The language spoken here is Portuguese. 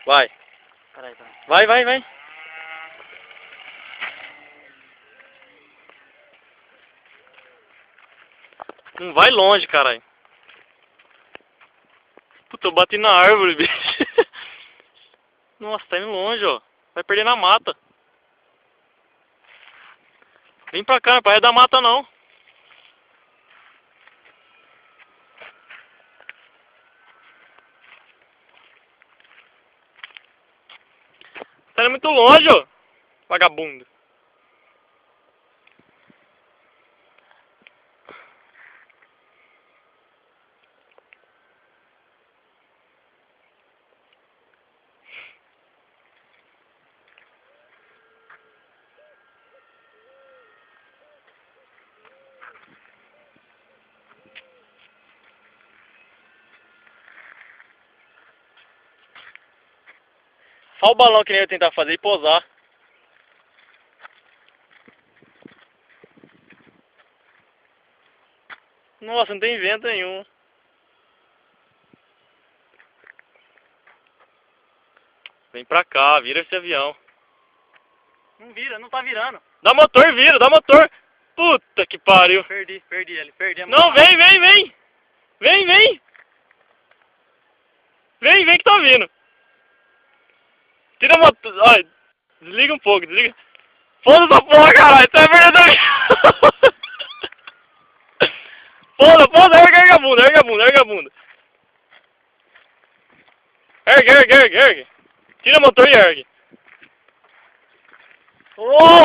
Vai. Peraí. Vai. Não vai longe, caralho. Puta, eu bati na árvore, bicho. Nossa, tá indo longe, ó. Vai perder na mata. Vem pra cá, não é pra da mata não. Tá indo muito longe, ó. Vagabundo. Só o balão que nem eu ia tentar fazer e pousar. Nossa, não tem vento nenhum. Vem pra cá, vira esse avião. Não vira, não tá virando. Dá motor, vira, dá motor. Puta que pariu. Perdi ele, perdi a Não, moto. vem. Vem que tá vindo. Tira a moto. Olha, desliga um pouco, desliga. Foda essa porra, caralho, isso é verdadeiro. Foda, ergue a bunda. Ergue. Tira o motor e ergue. Oh!